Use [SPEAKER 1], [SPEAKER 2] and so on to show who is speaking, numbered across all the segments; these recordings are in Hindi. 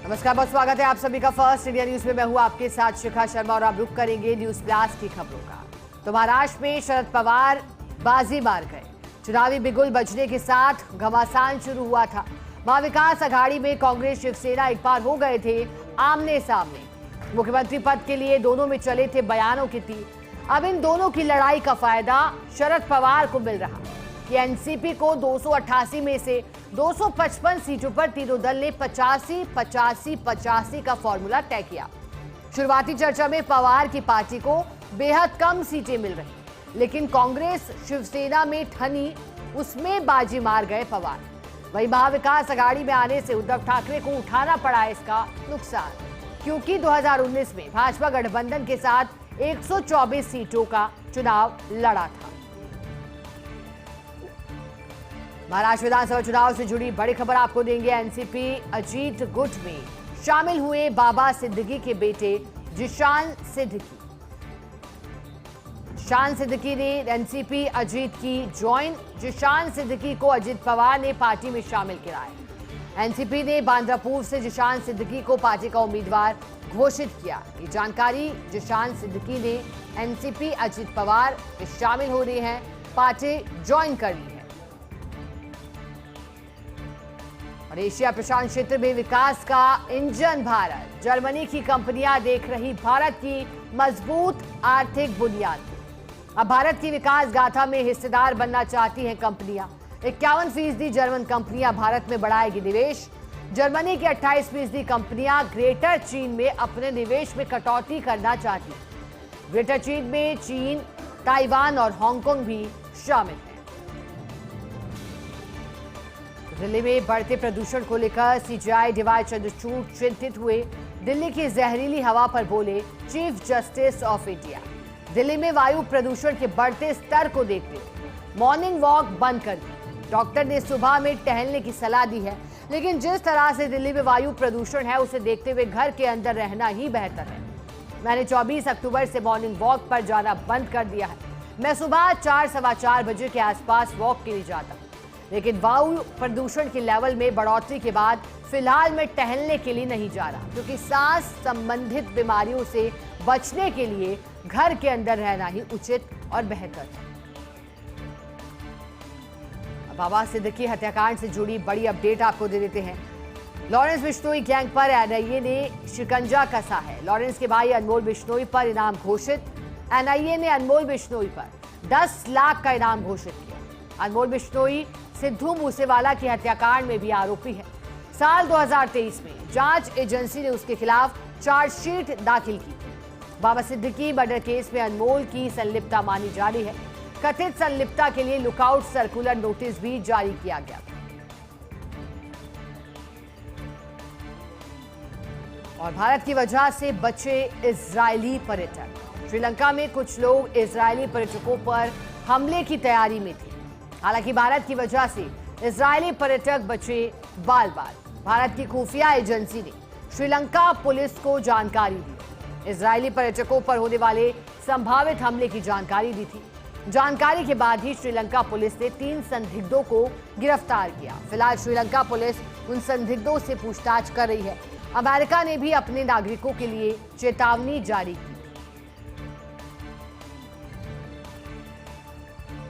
[SPEAKER 1] नमस्कार, बहुत स्वागत है आप सभी का फर्स्ट इंडिया न्यूज में। मैं हूं आपके साथ शिखा शर्मा और आप रुक करेंगे न्यूज प्लस की खबरों का। तो महाराष्ट्र में शरद पवार बाजी मार गए। चुनावी बिगुल बजने के साथ घमासान शुरू हुआ था। महाविकास आघाड़ी में कांग्रेस शिवसेना एक बार हो गए थे आमने सामने। मुख्यमंत्री पद के लिए दोनों में चले थे बयानों की तीर। अब इन दोनों की लड़ाई का फायदा शरद पवार को मिल रहा कि एनसीपी को 288 में से 255 सीटों पर तीनों दल ने 85-85-85 का फॉर्मूला तय किया। शुरुआती चर्चा में पवार की पार्टी को बेहद कम सीटें मिल रही, लेकिन कांग्रेस शिवसेना में ठनी उसमें बाजी मार गए पवार। वहीं महाविकास आघाड़ी में आने से उद्धव ठाकरे को उठाना पड़ा इसका नुकसान, क्योंकि 2019 में भाजपा गठबंधन के साथ 124 सीटों का चुनाव लड़ा था। महाराष्ट्र विधानसभा चुनाव से जुड़ी बड़ी खबर आपको देंगे। एनसीपी अजीत गुट में शामिल हुए बाबा सिद्दीकी के बेटे जिशान सिद्दीकी। शान सिद्दीकी ने एनसीपी अजीत की ज्वाइन। जिशान सिद्दीकी को अजित पवार ने पार्टी में शामिल किया है। एनसीपी ने बांद्रा पूर्व से जिशान सिद्दीकी को पार्टी का उम्मीदवार घोषित किया। ये जानकारी जिशान सिद्दीकी ने एनसीपी अजित पवार के शामिल हो रहे हैं पार्टी ज्वाइन कर ली है। और एशिया प्रशांत क्षेत्र में विकास का इंजन भारत। जर्मनी की कंपनियां देख रही भारत की मजबूत आर्थिक बुनियाद। अब भारत की विकास गाथा में हिस्सेदार बनना चाहती हैं कंपनियां। 51% जर्मन कंपनियां भारत में बढ़ाएगी निवेश। जर्मनी की 28% कंपनियां ग्रेटर चीन में अपने निवेश में कटौती करना चाहती हैं। ग्रेटर चीन में चीन, ताइवान और हांगकांग भी शामिल है। दिल्ली में बढ़ते प्रदूषण को लेकर सीजेआई डीवाई चंद्रचूड़ चिंतित हुए। दिल्ली की जहरीली हवा पर बोले chief justice of India. Delhi में वायु प्रदूषण के बढ़ते स्तर को देखते हुए मॉर्निंग वॉक बंद कर दी। डॉक्टर ने सुबह में टहलने की सलाह दी है, लेकिन जिस तरह से दिल्ली में वायु प्रदूषण है उसे देखते हुए घर के अंदर रहना ही बेहतर है। मैंने 24 अक्टूबर से मॉर्निंग वॉक पर जाना बंद कर दिया है। मैं सुबह 4-4:15 बजे के आसपास वॉक के लिए जाता हूँ, लेकिन वायु प्रदूषण के लेवल में बढ़ोतरी के बाद फिलहाल मैं टहलने के लिए नहीं जा रहा, क्योंकि सांस संबंधित बीमारियों से बचने के लिए घर के अंदर रहना ही उचित और बेहतर है। बाबा सिद्दीकी हत्याकांड से जुड़ी बड़ी अपडेट आपको दे देते हैं। लॉरेंस बिश्नोई गैंग पर एनआईए ने शिकंजा कसा है। लॉरेंस के भाई अनमोल बिश्नोई पर इनाम घोषित। एनआईए ने अनमोल बिश्नोई पर 10 लाख का इनाम घोषित किया। अनमोल बिश्नोई सिद्धू मूसेवाला की हत्याकांड में भी आरोपी है। साल 2023 में जांच एजेंसी ने उसके खिलाफ चार्जशीट दाखिल की। बाबा सिद्दीकी मर्डर केस में अनमोल की संलिप्तता मानी जा रही है। कथित संलिप्तता के लिए लुकआउट सर्कुलर नोटिस भी जारी किया गया था। और भारत की वजह से बचे इजरायली पर्यटक। श्रीलंका में कुछ लोग इजरायली पर्यटकों पर हमले की तैयारी में थे। हालांकि भारत की वजह से इजरायली पर्यटक बचे बाल बाल। भारत की खुफिया एजेंसी ने श्रीलंका पुलिस को जानकारी दी। इजरायली पर्यटकों पर होने वाले संभावित हमले की जानकारी दी थी। जानकारी के बाद ही श्रीलंका पुलिस ने 3 संदिग्धों को गिरफ्तार किया। फिलहाल श्रीलंका पुलिस उन संदिग्धों से पूछताछ कर रही है। अमेरिका ने भी अपने नागरिकों के लिए चेतावनी जारी की।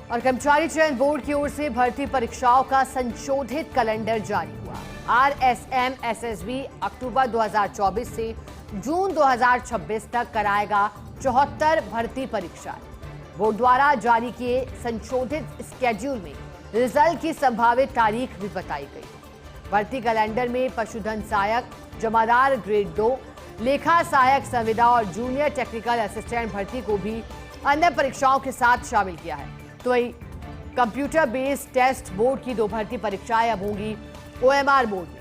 [SPEAKER 1] और कर्मचारी चयन बोर्ड की ओर से भर्ती परीक्षाओं का संशोधित कैलेंडर जारी हुआ। आरएसएम एसएसबी अक्टूबर 2024 से जून 2026 तक कराएगा 74 भर्ती परीक्षाएं। बोर्ड द्वारा जारी किए संशोधित स्केड्यूल में रिजल्ट की संभावित तारीख भी बताई गई। भर्ती कैलेंडर में पशुधन सहायक, जमादार ग्रेड 2, लेखा सहायक संविदा और जूनियर टेक्निकल असिस्टेंट भर्ती को भी अन्य परीक्षाओं के साथ शामिल किया है। तो वही कंप्यूटर बेस्ड टेस्ट बोर्ड की 2 भर्ती परीक्षाएं अब होंगी ओएमआर बोर्ड में।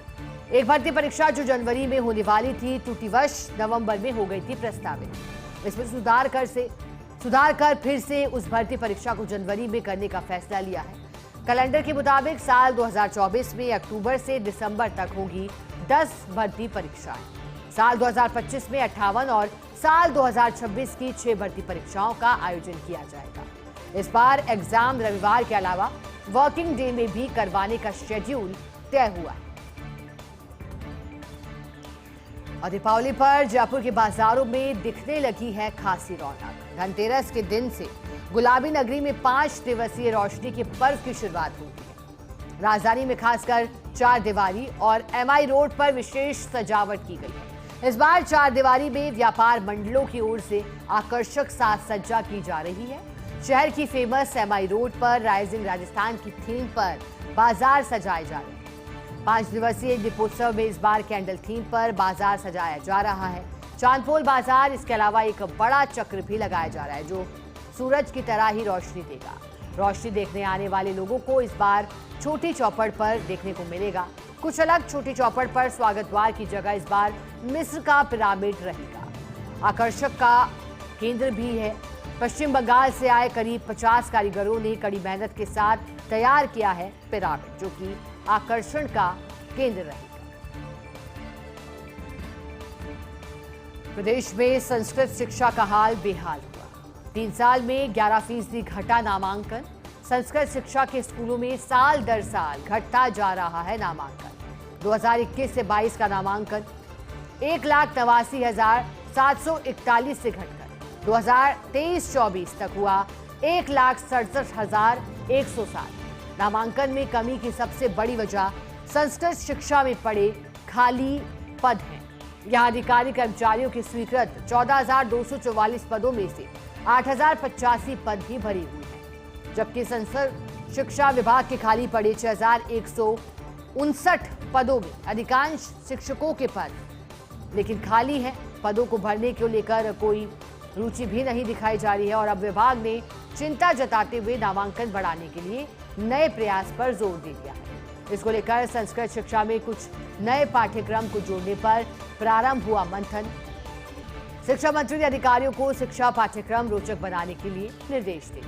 [SPEAKER 1] एक भर्ती परीक्षा जो जनवरी में होने वाली थी, त्रुटिवश नवंबर में हो गई थी प्रस्तावित। इसमें सुधार कर फिर से उस भर्ती परीक्षा को जनवरी में करने का फैसला लिया है। कैलेंडर के मुताबिक साल 2024 में अक्टूबर से दिसंबर तक होगी 10 भर्ती परीक्षाएं। साल 2025 में 58 और साल 2026 की 6 भर्ती परीक्षाओं का आयोजन किया जाएगा। इस बार एग्जाम रविवार के अलावा वर्किंग डे में भी करवाने का शेड्यूल तय हुआ है। और दीपावली पर जयपुर के बाजारों में दिखने लगी है खासी रौनक। धनतेरस के दिन से गुलाबी नगरी में 5 दिवसीय रोशनी के पर्व की शुरुआत होती है। राजधानी में खासकर चार दीवारी और एमआई रोड पर विशेष सजावट की गई है। इस बार चार दीवारी में व्यापार मंडलों की ओर से आकर्षक साज सज्जा की जा रही है। शहर की फेमस एमआई रोड पर राइजिंग राजस्थान की थीम पर बाजार सजाए जा रहे हैं। 5 दिवसीय दीपोत्सव में इस बार कैंडल थीम पर बाजार सजाया जा रहा है। चांदपोल बाजार, इसके अलावा एक बड़ा चक्र भी लगाया जा रहा है जो सूरज की तरह ही रोशनी देगा। रोशनी देखने आने वाले लोगों को इस बार छोटी चौपड़ पर देखने को मिलेगा। कुछ अलग, छोटी चौपड़ पर स्वागत द्वार की जगह इस बार मिस्र का पिरामिड रहेगा। आकर्षक का केंद्र भी है। पश्चिम बंगाल से आए करीब 50 कारीगरों ने कड़ी मेहनत के साथ तैयार किया है पिरामिड, जो कि आकर्षण का केंद्र रहेगा। प्रदेश में संस्कृत शिक्षा का हाल बेहाल हुआ। 3 साल में 11% घटा नामांकन। संस्कृत शिक्षा के स्कूलों में साल दर साल घटता जा रहा है नामांकन। 2021 से 22 का नामांकन 1,82,741 से घटकर 2023-24 तक हुआ 1,67,160। नामांकन में कमी की सबसे बड़ी वजह संस्कृत शिक्षा में पड़े खाली पद हैं। यहां अधिकारी कर्मचारियों के स्वीकृत 14,244 पदों में से 8,085 पद ही भरे हुए हैं, जबकि संस्कृत शिक्षा विभाग के खाली पड़े 6,159 पदों में अधिकांश शिक्षकों के पद लेकिन खाली हैं। पदों को भरने को लेकर कोई रुचि भी नहीं दिखाई जा रही है और अब विभाग ने चिंता जताते हुए नामांकन बढ़ाने के लिए नए प्रयास पर जोर दे दिया है। इसको लेकर संस्कृत शिक्षा में कुछ नए पाठ्यक्रम को जोड़ने पर प्रारंभ हुआ मंथन। शिक्षा मंत्री ने अधिकारियों को शिक्षा पाठ्यक्रम रोचक बनाने के लिए निर्देश दिए।